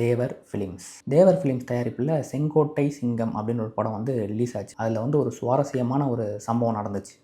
தேவர் films. தேவர் films தயாரிப்பில் செங்கோட்டை சிங்கம் அப்படின்னு ஒரு படம் வந்து ரிலீஸ் ஆச்சு. அதில் வந்து ஒரு சுவாரஸ்யமான ஒரு சம்பவம் நடந்துச்சு.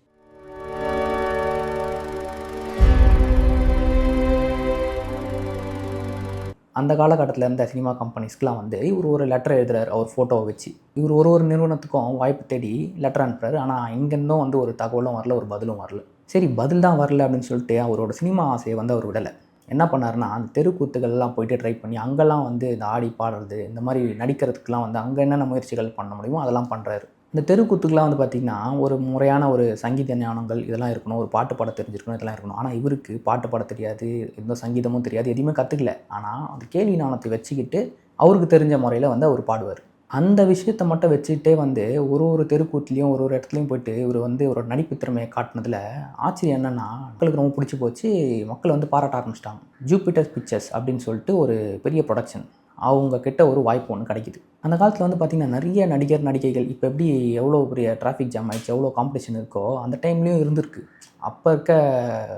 அந்த காலகட்டத்தில் இருந்த சினிமா கம்பெனிஸ்க்குலாம் வந்து இவர் ஒரு லெட்டர் எழுதுறாரு அவர் ஃபோட்டோவை வச்சு. இவர் ஒரு நிறுவனத்துக்கும் வாய்ப்பு தேடி லெட்டர் அனுப்புறாரு. ஆனால் இங்கேருந்தும் வந்து ஒரு தகவலும் வரல, ஒரு பதிலும் வரல. சரி, பதில் தான் வரல அப்படின்னு சொல்லிட்டு அவரோட சினிமா ஆசையை வந்து அவர் விடலை. என்ன பண்ணாருன்னா, அந்த தெருக்கூத்துகள்லாம் போயிட்டு ட்ரை பண்ணி அங்கெல்லாம் வந்து இந்த ஆடி பாடுறது, இந்த மாதிரி நடிக்கிறதுக்கெலாம் வந்து அங்கே என்னென்ன முயற்சிகள் பண்ண முடியுமோ அதெல்லாம் பண்ணுறாரு. இந்த தெருக்கூத்துக்கெலாம் வந்து பார்த்திங்கன்னா, ஒரு முறையான ஒரு சங்கீத ஞானங்கள் இதெல்லாம் இருக்கணும், ஒரு பாட்டு பாட தெரிஞ்சிருக்கணும், இதெல்லாம் இருக்கணும். ஆனால் இவருக்கு பாட்டு பாட தெரியாது, எந்த சங்கீதமும் தெரியாது, எதுவுமே கற்றுக்கல. ஆனால் அந்த கேள்வி ஞானத்தை வச்சுக்கிட்டு அவருக்கு தெரிஞ்ச முறையில் வந்து அவர் பாடுவார். அந்த விஷயத்தை மட்டும் வச்சுக்கிட்டே வந்து ஒரு தெருக்கூத்துலேயும் ஒரு இடத்துலையும் போய்ட்டு இவர் வந்து ஒரு நடிப்பு திறமையை காட்டினதில் ஆச்சரியம் என்னென்னா, மக்களுக்கு ரொம்ப பிடிச்சி போச்சு. மக்கள் வந்து பாராட்ட ஆரம்பிச்சிட்டாங்க. ஜூபிட்டர் பிக்சர்ஸ் அப்படின்னு சொல்லிட்டு ஒரு பெரிய ப்ரொடக்ஷன், அவங்க கிட்ட ஒரு வாய்ப்பு ஒன்று கிடைக்குது. அந்த காலத்தில் வந்து பார்த்திங்கன்னா நிறைய நடிகைகள் இப்போ எப்படி எவ்வளோ பெரிய டிராஃபிக் ஜாம் ஆகிடுச்சு, எவ்வளோ காம்படிஷன் இருக்கோ அந்த டைம்லேயும் இருந்திருக்கு. அப்போ இருக்க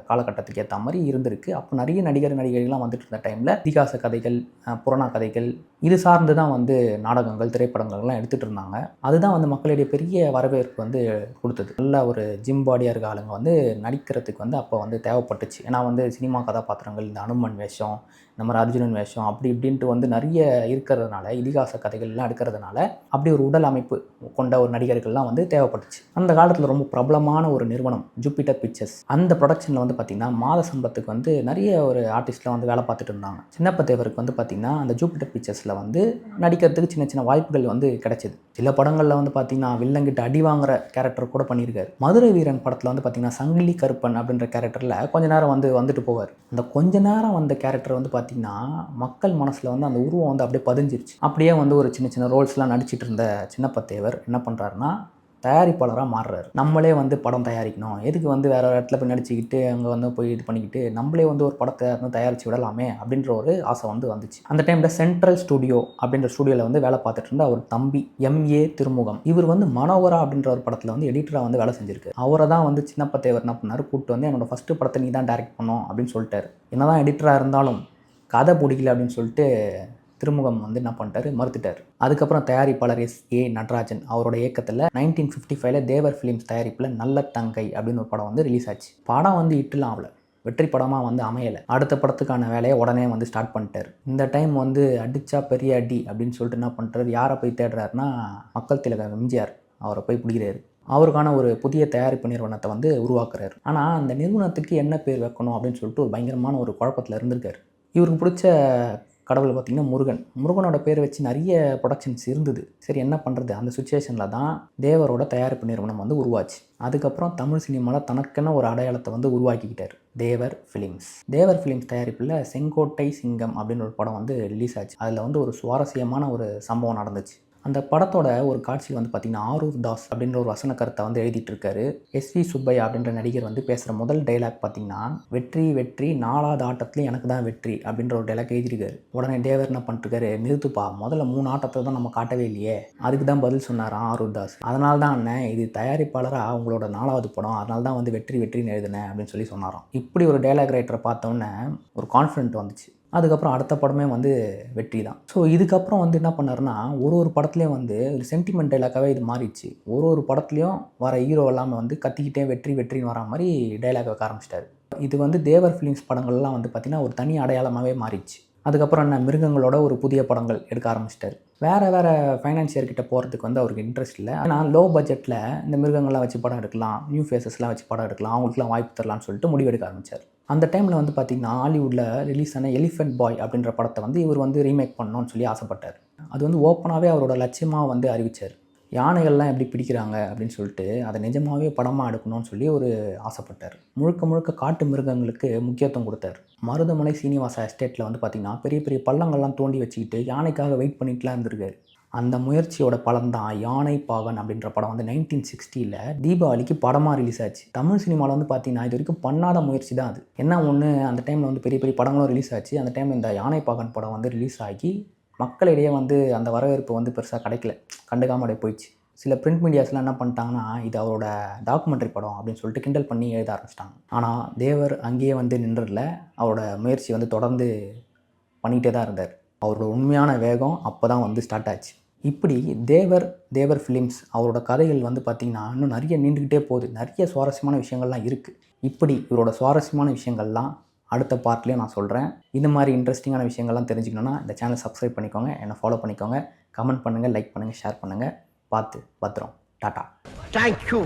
காலகட்டத்துக்கு ஏற்ற மாதிரி இருந்திருக்கு. அப்போ நிறைய நடிகைகள்லாம் வந்துட்டு இருந்த டைமில் இதிகாச கதைகள், புராண கதைகள் இது சார்ந்து தான் வந்து நாடகங்கள், திரைப்படங்கள்லாம் எடுத்துகிட்டு இருந்தாங்க. அதுதான் வந்து மக்களிடையே பெரிய வரவேற்பு வந்து கொடுத்தது. நல்ல ஒரு ஜிம் பாடியாக இருக்க ஆளுங்க வந்து நடிக்கிறதுக்கு வந்து அப்போ வந்து தேவைப்பட்டுச்சு. ஏன்னா வந்து சினிமா கதாபாத்திரங்கள், இந்த அனுமன் வேஷம், இந்த மாதிரி அர்ஜுனன் வேஷம் அப்படி இப்படின்ட்டு வந்து நிறைய இருக்கிறதுனால, இதிகாச கதைகள்லாம் எடுக்கிறதுனால அப்படி ஒரு உடல் அமைப்பு கொண்ட ஒரு நடிகர்கள்லாம் வந்து தேவைப்பட்டுச்சு. அந்த காலத்தில் ரொம்ப பிரபலமான ஒரு நிறுவனம் ஜூபிட்டர் பிக்சர்ஸ். அந்த ப்ரொடக்ஷனில் வந்து பார்த்திங்கன்னா மாத சம்பளத்துக்கு வந்து நிறைய ஒரு ஆர்டிஸ்ட்லாம் வந்து வேலை பார்த்துட்டு இருந்தாங்க. சின்னப்ப தேவருக்கு வந்து பார்த்திங்கன்னா அந்த ஜூபிட்டர் பிக்சர்ஸில் வந்து நடிக்கிறதுக்கு சின்ன சின்ன வாய்ப்புகள் வந்து கிடைச்சிது. சில படங்களில் வந்து பார்த்திங்கன்னா வில்லங்கிட்ட அடி வாங்குற கேரக்டர் கூட பண்ணியிருக்காரு. மதுரை வீரன் படத்தில் வந்து பார்த்திங்கன்னா சங்கிலி கருப்பன் அப்படின்ற கேரக்டரில் கொஞ்ச நேரம் வந்துட்டு போவார். அந்த கொஞ்ச நேரம் வந்த கேரக்டர் வந்து பார்த்திங்கன்னா மக்கள் மனசில் வந்து அந்த உருவம் வந்து அப்படியே பதிஞ்சிருச்சு. அப்படியே வந்து ஒரு சின்ன சின்ன ரோல்ஸ்லாம் நடிச்சிட்டு இருந்த சின்னப்ப தேவர் என்ன பண்ணுறாருன்னா, தயாரிப்பாளராக மாறுறாரு. நம்மளே வந்து படம் தயாரிக்கணும், எதுக்கு வந்து வேறு ஒரு இடத்துல போய் நடிச்சுக்கிட்டு அங்கே வந்து போய் இது பண்ணிக்கிட்டு நம்மளே வந்து ஒரு படத்தை வந்து தயாரித்து விடலாமே அப்படின்ற ஒரு ஆசை வந்துச்சு. அந்த டைமில் சென்ட்ரல் ஸ்டுடியோ அப்படின்ற ஸ்டுடியோவில் வந்து வேலை பார்த்துட்டு இருந்த அவர் தம்பி MA திருமுகம், இவர் வந்து மனோகரா அப்படின்ற ஒரு படத்தில் வந்து எடிட்டராக வந்து வேலை செஞ்சிருக்கு. அவரை தான் வந்து சின்னப்ப தேவர் என்ன பண்ணார், கூப்பிட்டு வந்து என்னோட ஃபஸ்ட்டு படத்தை நீ தான் டைரக்ட் பண்ணோம் அப்படின்னு சொல்லிட்டாரு. என்னதான் எடிட்டராக இருந்தாலும் கதை பிடிக்கல அப்படின்னு சொல்லிட்டு திருமுகம் வந்து என்ன பண்ணிட்டாரு, மறுத்துட்டார். அதுக்கப்புறம் தயாரிப்பாளர் SA நடராஜன் அவரோட இயக்கத்தில் 1955 தேவர் ஃபிலிம்ஸ் தயாரிப்பில் நல்ல தங்கை அப்படின்னு ஒரு படம் வந்து ரிலீஸ் ஆச்சு. படம் வந்து இட்டுலாம் ஆகல, வெற்றி படமாக வந்து அமையலை. அடுத்த படத்துக்கான வேலையை உடனே வந்து ஸ்டார்ட் பண்ணிட்டார். இந்த டைம் வந்து அடித்தா பெரிய அடி அப்படின்னு சொல்லிட்டு என்ன பண்ணுறாரு, யாரை போய் தேடுறாருன்னா மக்கள் திலகம் MGR அவரை போய் பிடிக்கிறாரு. அவருக்கான ஒரு புதிய தயாரிப்பு நிறுவனத்தை வந்து உருவாக்குறாரு. ஆனால் அந்த நிறுவனத்துக்கு என்ன பேர் வைக்கணும் அப்படின்னு சொல்லிட்டு ஒரு பயங்கரமான ஒரு குழப்பத்தில் இருந்திருக்காரு. இவருக்கு பிடிச்ச கடவுள் பார்த்திங்கன்னா முருகனோட பேர் வச்சு நிறைய ப்ரொடக்ஷன்ஸ் இருந்தது. சரி, என்ன பண்ணுறது, அந்த சுச்சுவேஷனில் தான் தேவரோட தயாரிப்பு நிறுவனம் வந்து உருவாச்சு. அதுக்கப்புறம் தமிழ் சினிமாவில் தனக்கென ஒரு அடையாளத்தை வந்து உருவாக்கிக்கிட்டார், தேவர் ஃபிலிம்ஸ் தயாரிப்பில் செங்கோட்டை சிங்கம் அப்படின்னு ஒரு படம் வந்து ரிலீஸ் ஆச்சு. அதில் வந்து ஒரு சுவாரஸ்யமான ஒரு சம்பவம் நடந்துச்சு. அந்த படத்தோட ஒரு காட்சி வந்து பார்த்திங்கன்னா ஆரூர் தாஸ் அப்படின்ற ஒரு வசன கருத்தை வந்து எழுதிட்டு இருக்காரு. SV சுப்பையா அப்படின்ற நடிகர் வந்து பேசுகிற முதல் டைலாக் பார்த்திங்கன்னா, வெற்றி வெற்றி 4வது ஆட்டத்துலேயும் எனக்கு தான் வெற்றி அப்படின்ற ஒரு டைலாக் எழுதியிருக்காரு. உடனே தேவர் என்ன பண்ணிட்டுருக்காரு, நிறுத்துப்பா, முதல்ல 3 ஆட்டத்தை தான் நம்ம காட்டவே இல்லையே, அதுக்கு தான் பதில் சொன்னாராம் ஆரூர் தாஸ். அதனால தான் அண்ணன் இது தயாரிப்பாளராக உங்களோட 4வது படம், அதனால தான் வந்து வெற்றின்னு எழுதுனேன் அப்படின்னு சொல்லி சொன்னாராம். இப்படி ஒரு டைலாக் ரைட்டரை பார்த்தோன்னே ஒரு கான்ஃபிடென்ட் வந்துச்சு. அதுக்கப்புறம் அடுத்த படமே வந்து வெற்றி தான். ஸோ இதுக்கப்புறம் வந்து என்ன பண்ணாருன்னா, ஒரு படத்துலேயும் வந்து ஒரு சென்டிமெண்ட் டைலாக்காகவே இது மாறிடுச்சு. ஒரு படத்துலையும் வர ஹீரோ எல்லாமே வந்து கத்திக்கிட்டே வெற்றின்னு வரா மாதிரி டைலாக் வைக்க ஆரம்பிச்சிட்டாரு. இது வந்து தேவர் ஃபிலிம்ஸ் படங்கள்லாம் வந்து பார்த்திங்கன்னா ஒரு தனி அடையாளமாகவே மாறிடுச்சு. அதுக்கப்புறம் என்ன, மிருகங்களோட ஒரு புதிய படங்கள் எடுக்க ஆரம்பிச்சிட்டாரு. வேறு ஃபைனான்சியர்கிட்ட போகிறதுக்கு வந்து அவருக்கு இன்ட்ரெஸ்ட் இல்லை. ஆனால் லோ பட்ஜெட்டில் இந்த மிருகங்கள்லாம் வச்சு படம் எடுக்கலாம், நியூ ஃபேஸஸ்லாம் வச்சு படம் எடுக்கலாம், அவங்களுக்குலாம் வாய்ப்பு தரலான்னு சொல்லிட்டு முடிவெடுக்க ஆரம்பித்தார். அந்த டைமில் வந்து பார்த்திங்கன்னா ஹாலிவுட்டில் ரிலீஸ் ஆன எலிஃபென்ட் பாய் அப்படின்ற படத்தை வந்து இவர் வந்து ரீமேக் பண்ணணும்னு சொல்லி ஆசைப்பட்டார். அது வந்து ஓப்பனாகவே அவரோட லட்சியமாக வந்து அறிவித்தார். யானைகள்லாம் எப்படி பிடிக்கிறாங்க அப்படின்னு சொல்லிட்டு அதை நிஜமாகவே படமாக எடுக்கணும்னு சொல்லி ஒரு ஆசைப்பட்டார். முழுக்க காட்டு மிருகங்களுக்கு முக்கியத்துவம் கொடுத்தார். மருதமலை சீனிவாசா எஸ்டேட்டில் வந்து பார்த்திங்கன்னா பெரிய பெரிய பள்ளங்கள்லாம் தோண்டி வச்சுக்கிட்டு யானைக்காக வெயிட் பண்ணிட்டுலாம் இருந்திருக்காரு. அந்த முயற்சியோட பலம் தான் யானை பாகன் அப்படின்ற படம் வந்து 1960 தீபாவளிக்கு படமாக ரிலீஸ் ஆச்சு. தமிழ் சினிமாவில் வந்து பார்த்திங்கன்னா இது வரைக்கும் பண்ணாத முயற்சி தான் அது. என்ன ஒன்று, அந்த டைமில் வந்து பெரிய பெரிய படங்களும் ரிலீஸ் ஆச்சு. அந்த டைமில் இந்த யானை பாகன் படம் வந்து ரிலீஸ் ஆகி மக்களிடையே வந்து அந்த வரவேற்பு வந்து பெருசாக கிடைக்கல, கண்டுக்காமலே போயிடுச்சு. சில பிரிண்ட் மீடியாஸ்லாம் என்ன பண்ணிட்டாங்கன்னா, இது அவரோட டாக்குமெண்ட்ரி படம் அப்படின்னு சொல்லிட்டு கிண்டல் பண்ணி எழுத ஆரம்பிச்சிட்டாங்க. ஆனால் தேவர் அங்கேயே வந்து நின்றதில்ல, அவரோட முயற்சி வந்து தொடர்ந்து பண்ணிகிட்டே தான் இருந்தார். அவரோட உண்மையான வேகம் அப்போ தான் வந்து ஸ்டார்ட் ஆச்சு. இப்படி தேவர் ஃபிலிம்ஸ் அவரோட கதைகள் வந்து பார்த்திங்கன்னா இன்னும் நிறைய நீண்டுக்கிட்டே போகுது. நிறைய சுவாரஸ்யமான விஷயங்கள்லாம் இருக்குது. இப்படி இவரோட சுவாரஸ்யமான விஷயங்கள்லாம் அடுத்த பார்ட்லேயும் நான் சொல்கிறேன். இந்த மாதிரி இன்ட்ரெஸ்டிங்கான விஷயங்கள்லாம் தெரிஞ்சுக்கணுன்னா இந்த சேனலை சப்ஸ்கிரைப் பண்ணிக்கோங்க, என்னை ஃபாலோ பண்ணிக்கோங்க, கமெண்ட் பண்ணுங்கள், லைக் பண்ணுங்கள், ஷேர் பண்ணுங்கள். பார்த்து பத்திரம். டாட்டா. தேங்க்யூ.